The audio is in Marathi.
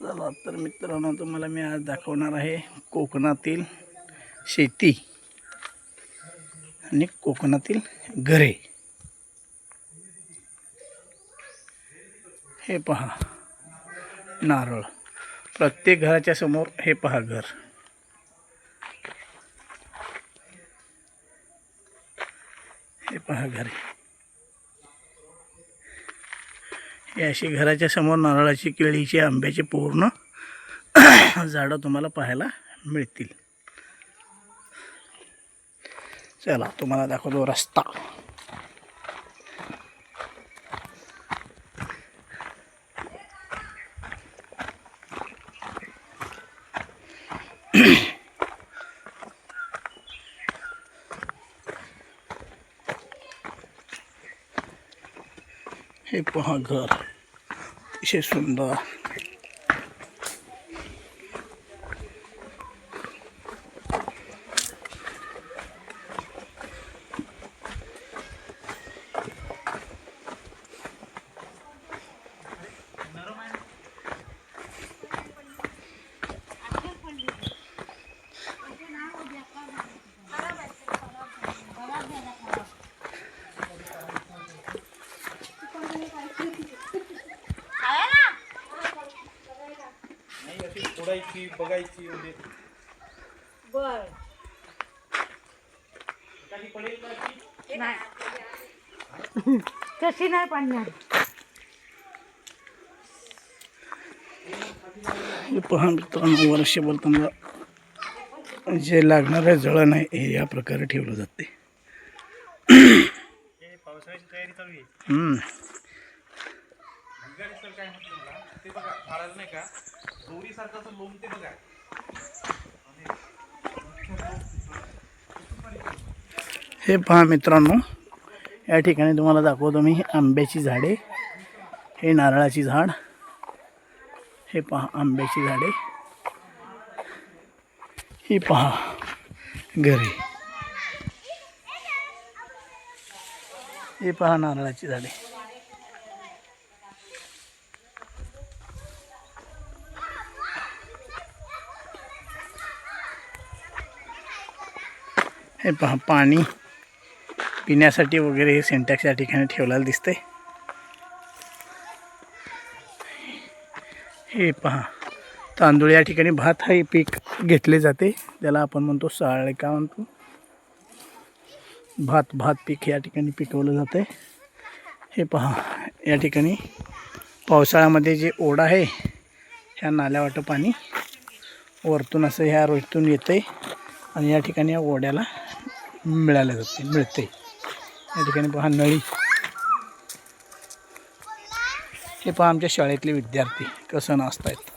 चला तर मित्रांनो, तुम्हाला मी आज दाखवणार आहे कोकणातील शेती आणि कोकणातील घरे. हे पहा, नारळ. प्रत्येक घराच्या समोर हे पहा घर. हे पहा घरे. हे अशी घराच्या समोर नारळाची, केळीची, आंब्याची पूर्ण झाडं तुम्हाला पाहायला मिळतील. चला तुम्हाला दाखवतो रस्ता. हे पहा घर, अतिशय सुंदर. बघायची बर कशी नाही पडणार. पहा मित्रांनो, वर्षभर तुम्हाला जे लागणारे जळण आहे हे या प्रकारे ठेवलं जाते. पावसाळ्याची तयारी चालू आहे. काय म्हटलं ते बघा, झाडाला नाही का दोरीसारखं लोम ते बघा. हे पहा मित्रांनो, या ठिकाणी तुम्हाला दाखवतो मी आंब्याची झाडे. हे नारळाची झाड. हे पहा आंब्याची झाडे. ही पहा घरे. हे पहा नारळाची झाडे. हे पहा पाणी पिण्यासाठी वगैरे हे सिंटॅक्स या ठिकाणी ठेवलेलं दिसते. हे पहा तांदूळ. या ठिकाणी भात हे पीक घेतले जाते, त्याला आपण म्हणतो साळे का म्हणतो, भात पीक या ठिकाणी पिकवलं जाते. हे पहा या ठिकाणी पावसाळ्यामध्ये जे ओढा आहे, ह्या नाल्यावाटं पाणी वरतून असं ह्या रोजतून येते आणि या ठिकाणी या ओढ्याला मिळते. या ठिकाणी पहा नळी. हे पहा आमच्या शाळेतले विद्यार्थी कसं नाचत आहेत.